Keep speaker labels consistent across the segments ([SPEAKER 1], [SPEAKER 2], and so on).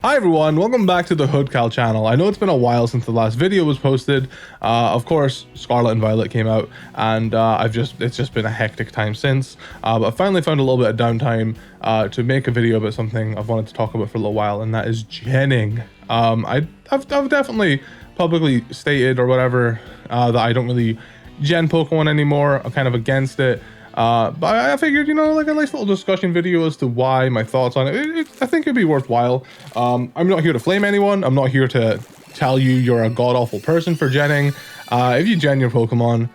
[SPEAKER 1] Hi everyone, welcome back to the HoodCal channel. I know it's been a while since the last video was posted. Of course, Scarlet and Violet came out, and it's just been a hectic time since. But I finally found a little bit of downtime to make a video about something I've wanted to talk about for a little while, and that is genning. I've definitely publicly stated or whatever that I don't really gen Pokemon anymore. I'm kind of against it. But I figured, like a nice little discussion video as to why, my thoughts on it. I think it'd be worthwhile. I'm not here to flame anyone. I'm not here to tell you you're a god-awful person for genning. If you gen your Pokemon,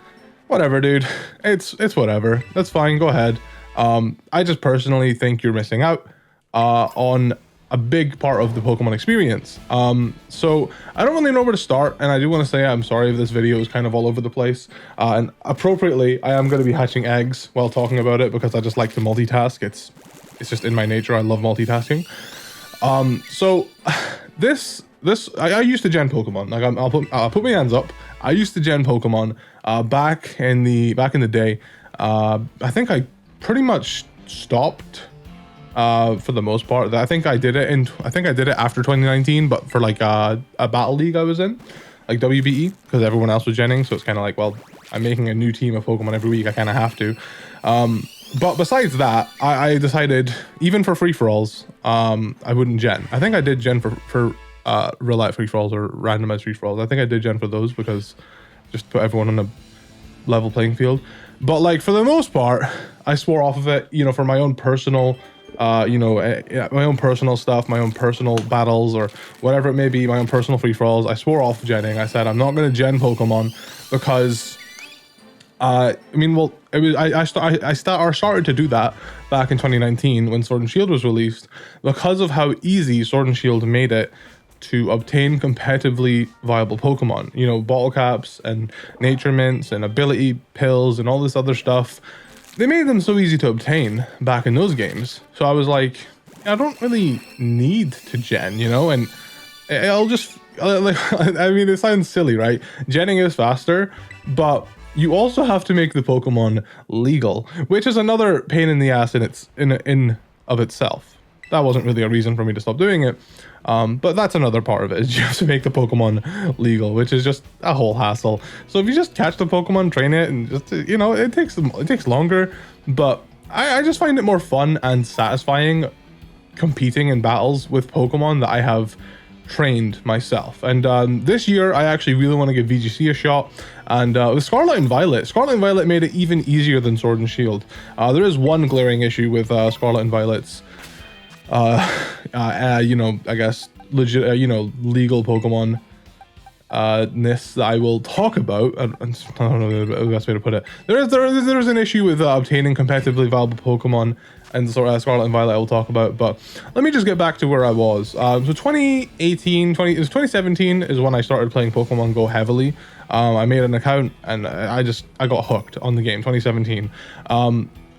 [SPEAKER 1] whatever, dude. It's whatever. That's fine. Go ahead. I just personally think you're missing out on a big part of the Pokemon experience. So I don't really know where to start, and I do want to say I'm sorry if this video is kind of all over the place. And appropriately, I am going to be hatching eggs while talking about it because I just like to multitask. It's just in my nature. I love multitasking. So I used to gen Pokemon. Like I'll put my hands up. I used to gen Pokemon back in the day. I think I pretty much stopped. For the most part. I think I did it after 2019, but for like a battle league I was in, like WBE, because everyone else was genning, so it's kind of like, well, I'm making a new team of Pokemon every week, I kind of have to. But besides that, I decided, even for free-for-alls, I wouldn't gen. I think I did gen for real life free-for-alls or randomized free-for-alls. I think I did gen for those because just put everyone on a level playing field. But like for the most part, I swore off of it, for my own personal my own personal stuff, my own personal battles, or whatever it may be, my own personal free-for-alls. I swore off genning. I said I'm not going to gen Pokemon because I started to do that back in 2019 when Sword and Shield was released because of how easy Sword and Shield made it to obtain competitively viable Pokemon. Bottle caps and nature mints and ability pills and all this other stuff. They made them so easy to obtain back in those games. So I was like, I don't really need to gen, and I'll just, it sounds silly, right? Genning is faster, but you also have to make the Pokemon legal, which is another pain in the ass in of itself. That wasn't really a reason for me to stop doing it. But that's another part of it, is you have to make the Pokemon legal, which is just a whole hassle. So if you just catch the Pokemon, train it, and just, it takes longer, but I just find it more fun and satisfying competing in battles with Pokemon that I have trained myself. And this year, I actually really want to give VGC a shot. And with Scarlet and Violet made it even easier than Sword and Shield. There is one glaring issue with Scarlet and Violet's I guess legit, legal Pokemon ness that I will talk about. I don't know the best way to put it. There's an issue with obtaining competitively viable Pokemon, and Scarlet and Violet I will talk about. But let me just get back to where I was. So 2017 is when I started playing Pokemon Go heavily. I made an account and I got hooked on the game. 2017.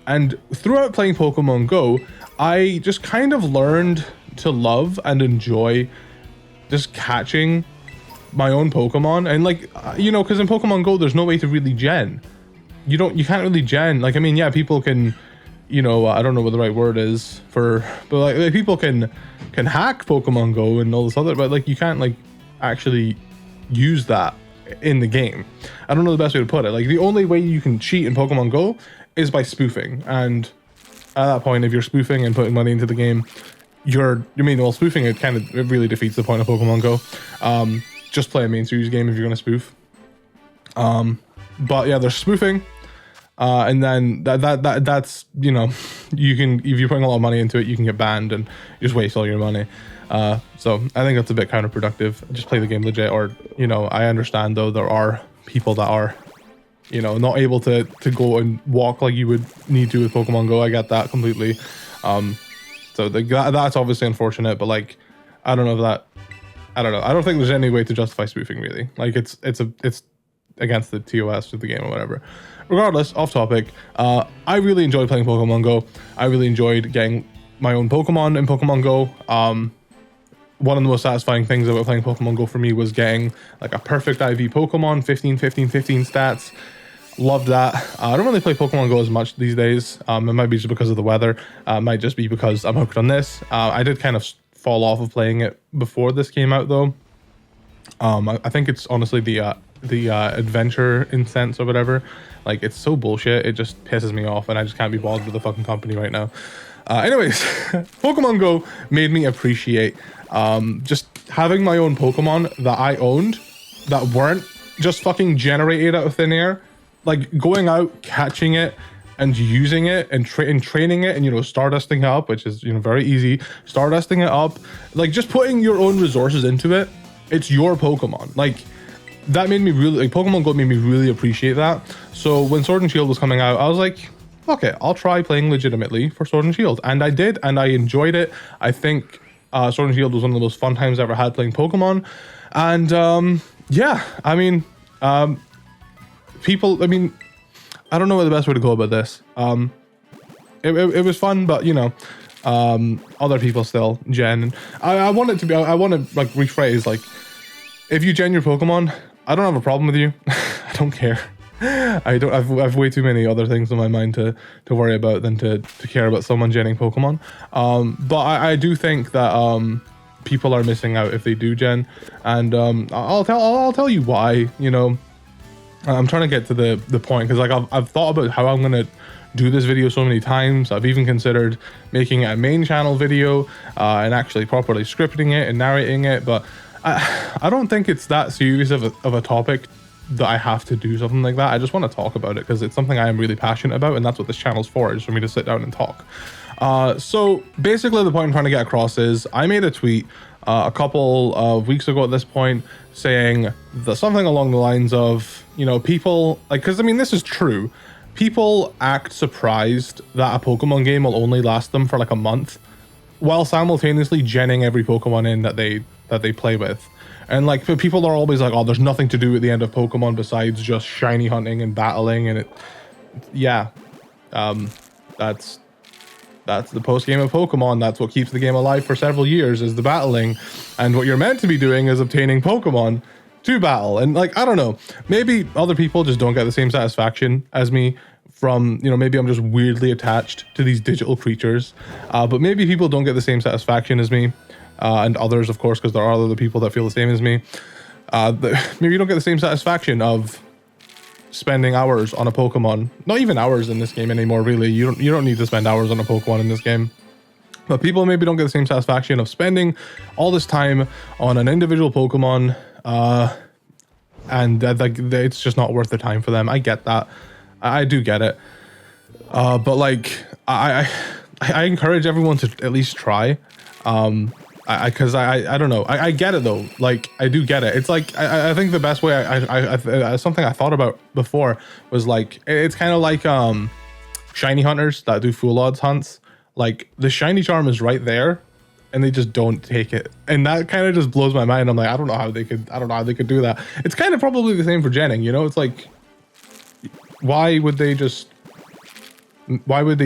[SPEAKER 1] And throughout playing Pokemon Go, I just kind of learned to love and enjoy just catching my own Pokemon. And because in Pokemon Go, there's no way to really gen. You can't really gen. People can, I don't know what the right word is but people can hack Pokemon Go and all this other, but you can't actually use that in the game. I don't know the best way to put it. The only way you can cheat in Pokemon Go is by spoofing, and at that point, if you're spoofing and putting money into the game, spoofing it really defeats the point of Pokemon Go. Just play a main series game if you're gonna spoof. But yeah, there's spoofing, and then that's you can, if you're putting a lot of money into it, you can get banned and you just waste all your money. So I think that's a bit counterproductive. Just play the game legit, or I understand though there are people that are not able to go and walk like you would need to with Pokemon Go. I get that completely. So that's obviously unfortunate, but I don't know. I don't think there's any way to justify spoofing really. It's against the TOS of the game or whatever. Regardless, off topic, I really enjoyed playing Pokemon Go. I really enjoyed getting my own Pokemon in Pokemon Go. One of the most satisfying things about playing Pokemon Go for me was getting a perfect IV Pokemon, 15 stats. Loved that. I don't really play Pokemon Go as much these days. It might be just because of the weather. It might just be because I'm hooked on this. I did kind of fall off of playing it before this came out though. I think it's honestly the adventure incense or whatever. Like, it's so bullshit, it just pisses me off, and I just can't be bothered with the fucking company right now. Anyways, Pokemon Go made me appreciate just having my own Pokemon that I owned that weren't just fucking generated out of thin air. Like, going out, catching it, and using it, and training it, and, you know, stardusting it up, which is, you know, very easy. Stardusting it up, like, just putting your own resources into it. It's your Pokemon. Like, that made me really, like, Pokemon Go made me really appreciate that. So when Sword and Shield was coming out, I was like, okay, I'll try playing legitimately for Sword and Shield. And I did, and I enjoyed it. I think Sword and Shield was one of the most fun times I ever had playing Pokemon. And yeah, I mean, people, I mean, I don't know what the best way to go about this. It was fun, but, you know, other people still gen. I want it to be, I want to, like, rephrase, like, if you gen your Pokemon, I don't have a problem with you. I don't care. I've way too many other things in my mind to worry about than to care about someone genning Pokemon. But I do think that people are missing out if they do gen, and I'll tell you why. You know, I'm trying to get to the point, because, like, I've thought about how I'm gonna do this video so many times. I've even considered making a main channel video and actually properly scripting it and narrating it, but I don't think it's that serious of a topic that I have to do something like that. I just want to talk about it because it's something I am really passionate about, and that's what this channel's for, is for me to sit down and talk. So basically the point I'm trying to get across is I made a tweet a couple of weeks ago at this point saying that something along the lines of, you know, people, like, because I mean, this is true. People act surprised that a Pokemon game will only last them for like a month, while simultaneously genning every Pokemon in that they play with. And, like, people are always like, oh, there's nothing to do at the end of Pokemon besides just shiny hunting and battling, and yeah, that's the post game of Pokemon. That's what keeps the game alive for several years, is the battling, and what you're meant to be doing is obtaining Pokemon to battle. And, like, I don't know, maybe other people just don't get the same satisfaction as me from, you know, maybe I'm just weirdly attached to these digital creatures, but maybe people don't get the same satisfaction as me. And others, of course, because there are other people that feel the same as me. Maybe you don't get the same satisfaction of spending hours on a Pokemon. Not even hours in this game anymore, really. You don't need to spend hours on a Pokemon in this game. But people maybe don't get the same satisfaction of spending all this time on an individual Pokemon, and it's just not worth the time for them. I get that. I do get it. But, like, I encourage everyone to at least try. Because I don't know, I get it though. Like, I do get it. It's like, I think the best way I something I thought about before was, like, it's kind of like shiny hunters that do full odds hunts. Like, the shiny charm is right there and they just don't take it, and that kind of just blows my mind. I'm like, I don't know how they could do that. It's kind of probably the same for genning, you know? It's like, why would they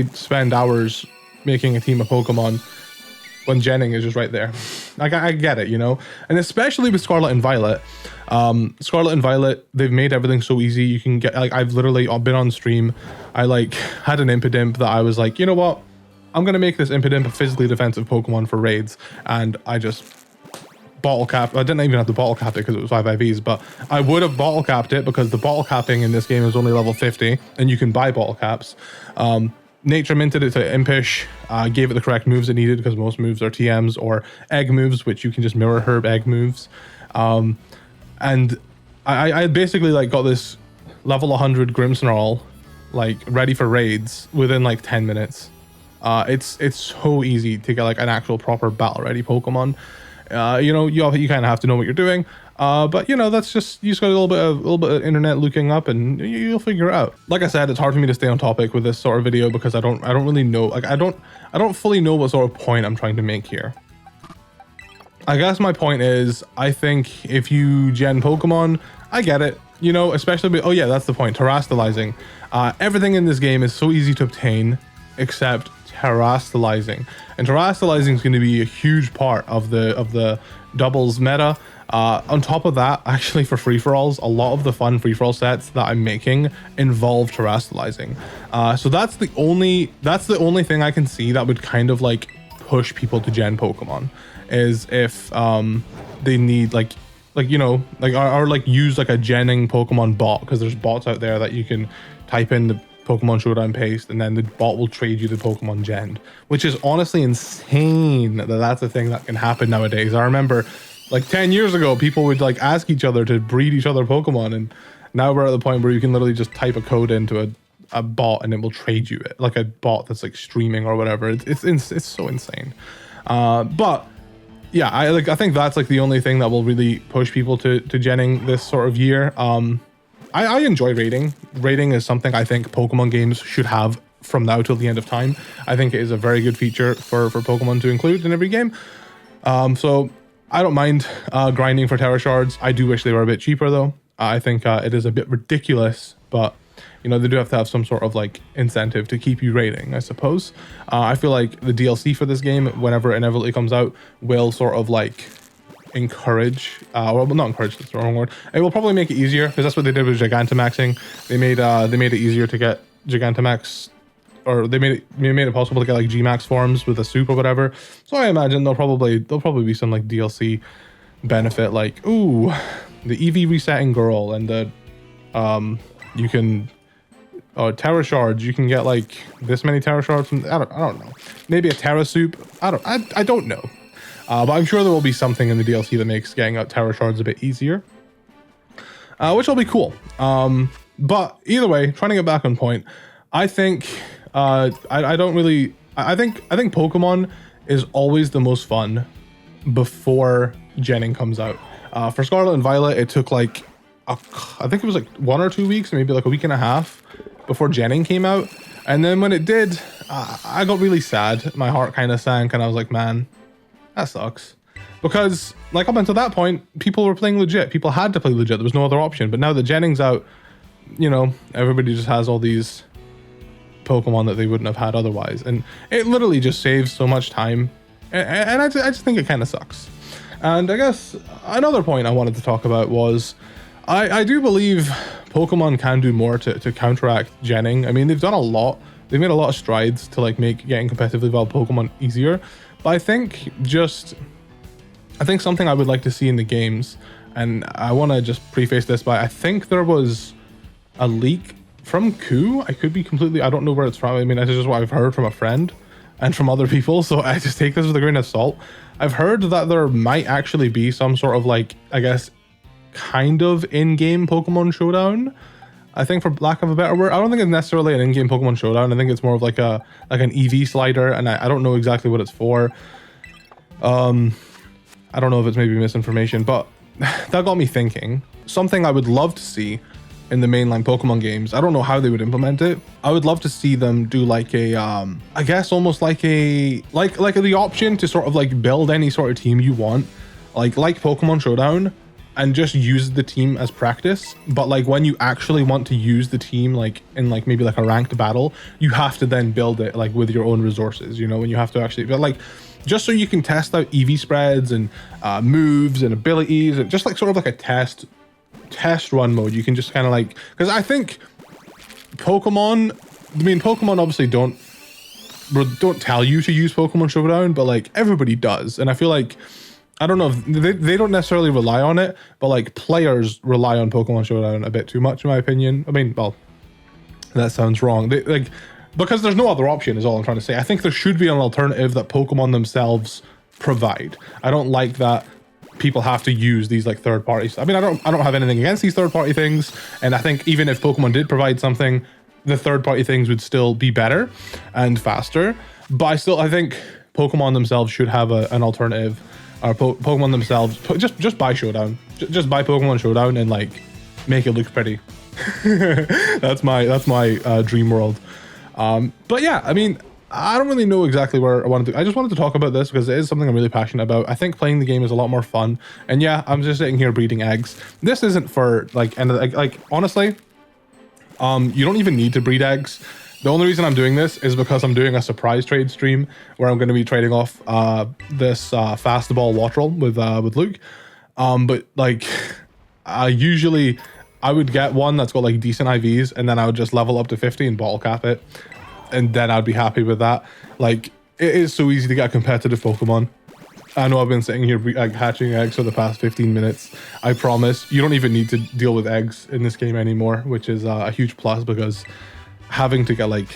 [SPEAKER 1] spend hours making a team of Pokemon when genning is just right there? Like, I get it, you know? And especially with Scarlet and Violet. Scarlet and Violet, they've made everything so easy. You can get, like, I've literally been on stream. I, like, had an Impidimp that I was like, you know what? I'm going to make this Impidimp a physically defensive Pokemon for raids. And I just bottle capped. I didn't even have to bottle cap it because it was 5 IVs, but I would have bottle capped it because the bottle capping in this game is only level 50 and you can buy bottle caps. Nature minted it to Impish, gave it the correct moves it needed because most moves are TMs or egg moves, which you can just mirror herb egg moves. And I basically, like, got this level 100 Grimmsnarl, like, ready for raids within like 10 minutes. It's so easy to get, like, an actual proper battle ready Pokemon. You know, you kind of have to know what you're doing. But, you know, that's just, you just got a little bit of internet looking up and you'll figure it out. Like I said, it's hard for me to stay on topic with this sort of video because I don't really know, like, I don't fully know what sort of point I'm trying to make here. I guess my point is, I think if you gen Pokemon, I get it, you know, especially with, oh yeah, that's the point, terastallizing. Everything in this game is so easy to obtain except terastallizing, and terastallizing is going to be a huge part of the doubles meta. On top of that, actually, for free-for-alls, a lot of the fun free-for-all sets that I'm making involve terastallizing. So that's the only thing I can see that would kind of, like, push people to gen Pokemon is if they need like you know, like or like use like a genning Pokemon bot, because there's bots out there that you can type in the Pokemon Showdown paste and then the bot will trade you the Pokemon gen, which is honestly insane that that's a thing that can happen nowadays. I remember like 10 years ago, people would like ask each other to breed each other Pokemon, and now we're at the point where you can literally just type a code into a bot and it will trade you it, like a bot that's like streaming or whatever. It's so insane. But yeah, I think that's like the only thing that will really push people to genning this sort of year. I enjoy raiding. Raiding is something I think Pokemon games should have from now till the end of time. I think it is a very good feature for Pokemon to include in every game. So I don't mind grinding for Terra Shards. I do wish they were a bit cheaper though. I think it is a bit ridiculous, but you know, they do have to have some sort of like incentive to keep you raiding, I suppose. I feel like the DLC for this game, whenever it inevitably comes out, will sort of like encourage, well, not encourage, that's the wrong word. It will probably make it easier, because that's what they did with Gigantamaxing. They made it easier to get Gigantamax, or they made it possible to get like Gmax forms with a soup or whatever. So I imagine there'll probably be some like DLC benefit, like ooh, the EV resetting girl, and the you can Terra Shards, you can get like this many Terra Shards from, I don't know, maybe a Terra soup, I don't know, but I'm sure there will be something in the DLC that makes getting out Terra Shards a bit easier, which will be cool. But either way, trying to get back on point, I think I think Pokemon is always the most fun before genning comes out. For Scarlet and Violet, it took like I think it was like 1 or 2 weeks, maybe like a week and a half before genning came out. And then when it did, I got really sad. My heart kind of sank and I was like, man, that sucks. Because like up until that point, people were playing legit. People had to play legit. There was no other option. But now that genning's out, you know, everybody just has all these Pokemon that they wouldn't have had otherwise. And it literally just saves so much time. And I just think it kind of sucks. And I guess another point I wanted to talk about was I do believe Pokemon can do more to counteract genning. I mean, they've done a lot. They've made a lot of strides to like make getting competitively evolved Pokemon easier. But I think something I would like to see in the games, and I want to just preface this by, I think there was a leak from Koo. I could be completely, I don't know where it's from. I mean, this is just what I've heard from a friend and from other people, so I just take this with a grain of salt. I've heard that there might actually be some sort of like, I guess, kind of in-game Pokemon Showdown, I think, for lack of a better word. I don't think it's necessarily an in-game Pokemon Showdown. I think it's more of like an EV slider, and I don't know exactly what it's for. I don't know if it's maybe misinformation, but that got me thinking. Something I would love to see in the mainline Pokemon games, I don't know how they would implement it. I would love to see them do like a I guess almost like a like the option to sort of like build any sort of team you want, like Pokemon Showdown, and just use the team as practice. But like when you actually want to use the team, like in like maybe like a ranked battle, you have to then build it like with your own resources, you know, and you have to actually, but like just so you can test out EV spreads and moves and abilities, and just like sort of like a test run mode. You can just kind of like, because I think Pokemon obviously don't tell you to use Pokemon Showdown, but like everybody does. And I feel like, I don't know if they don't necessarily rely on it, but like players rely on Pokemon Showdown a bit too much, in my opinion. I mean, well, that sounds wrong. They like, because there's no other option is all I'm trying to say. I think there should be an alternative that Pokemon themselves provide. I don't like that people have to use these like third parties. I mean, I don't have anything against these third party things. And I think even if Pokemon did provide something, the third party things would still be better and faster. But I think Pokemon themselves should have an alternative. Or Pokemon themselves, just buy Showdown. Just buy Pokemon Showdown and like make it look pretty. that's my dream world. But yeah, I mean, I don't really know exactly where I wanted to. I just wanted to talk about this because it is something I'm really passionate about. I think playing the game is a lot more fun. And yeah, I'm just sitting here breeding eggs. This isn't for like, and like honestly, you don't even need to breed eggs. The only reason I'm doing this is because I'm doing a surprise trade stream where I'm going to be trading off this Fastball Wattrel with Luke. But like, usually I would get one that's got like decent IVs, and then I would just level up to 50 and bottle cap it, and then I'd be happy with that. Like, it is so easy to get a competitive Pokemon. I know I've been sitting here like hatching eggs for the past 15 minutes. I promise you don't even need to deal with eggs in this game anymore, which is a huge plus, because having to get like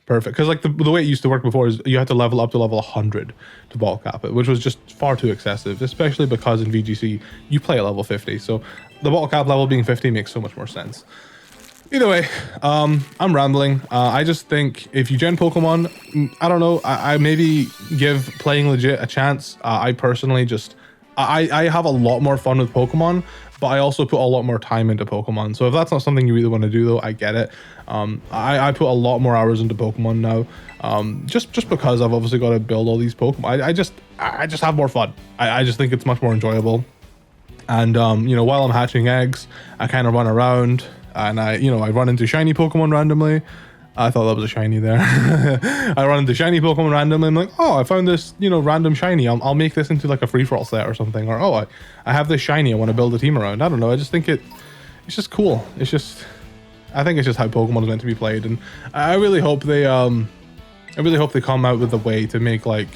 [SPEAKER 1] perfect, because like the way it used to work before is you had to level up to level 100 to ball cap it, which was just far too excessive, especially because in VGC you play at level 50. So the ball cap level being 50 makes so much more sense. Either way, I'm rambling. I just think if you gen Pokemon, I don't know, I maybe give playing legit a chance. I personally just, I have a lot more fun with Pokemon, but I also put a lot more time into Pokemon. So if that's not something you really want to do though, I get it. I put a lot more hours into Pokemon now, just because I've obviously got to build all these Pokemon. I just have more fun. I just think it's much more enjoyable. And, you know, while I'm hatching eggs, I kind of run around. And I run into shiny Pokemon randomly. I thought that was a shiny there. I run into shiny Pokemon randomly. I'm like, oh, I found this, random shiny. I'll make this into like a free-for-all set or something. Or, oh, I have this shiny I want to build a team around. I don't know. I just think it's just cool. I think it's just how Pokemon is meant to be played. And I really hope they come out with a way to make like,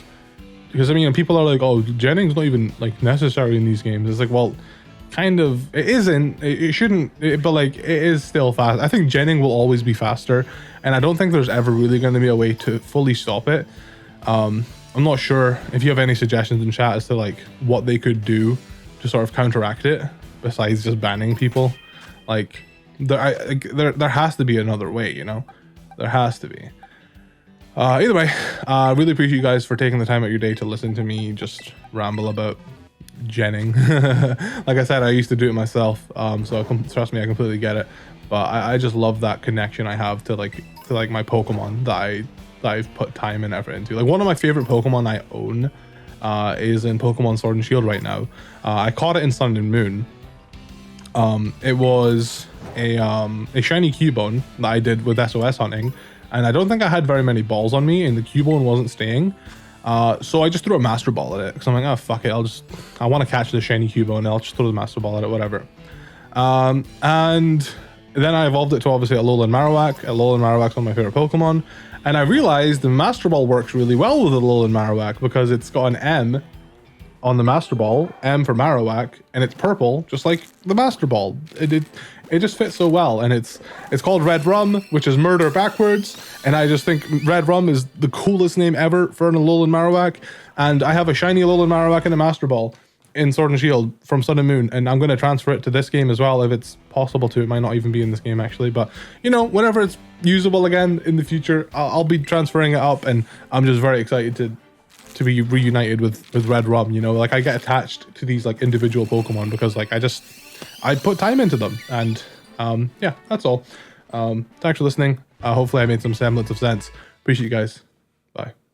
[SPEAKER 1] because I mean, people are like, oh, Jenning's not even like necessary in these games. It's like, well, kind of, it isn't, it shouldn't, but like it is still fast. I think genning will always be faster, and I don't think there's ever really going to be a way to fully stop it. I'm not sure if you have any suggestions in chat as to like what they could do to sort of counteract it besides just banning people. Like there has to be another way, there has to be. Either way, I really appreciate you guys for taking the time out of your day to listen to me just ramble about genning. Like I said, I used to do it myself, so trust me, I completely get it. But I just love that connection I have to like my Pokemon that I've put time and effort into. Like one of my favorite Pokemon I own is in Pokemon Sword and Shield right now. I caught it in Sun and Moon. It was a shiny Cubone that I did with SOS hunting, and I don't think I had very many balls on me, and the Cubone wasn't staying. So I just threw a Master Ball at it because I'm like, oh fuck it, I want to catch the shiny Cubone, and I'll just throw the Master Ball at it, whatever. And then I evolved it to obviously Alolan Marowak. Alolan Marowak's one of my favorite Pokemon, and I realized the Master Ball works really well with Alolan Marowak because it's got an M on the Master Ball, M for Marowak, and it's purple, just like the Master Ball. It just fits so well, and it's called Red Rum, which is murder backwards, and I just think Red Rum is the coolest name ever for an Alolan Marowak, and I have a shiny Alolan Marowak in a Master Ball in Sword and Shield from Sun and Moon, and I'm going to transfer it to this game as well if it's possible to. It might not even be in this game actually, but whenever it's usable again in the future, I'll be transferring it up, and I'm just very excited to be reunited with Red Rum. Like I get attached to these like individual Pokemon because like I put time into them, and yeah, that's all. Thanks for listening. Hopefully I made some semblance of sense. Appreciate you guys. Bye.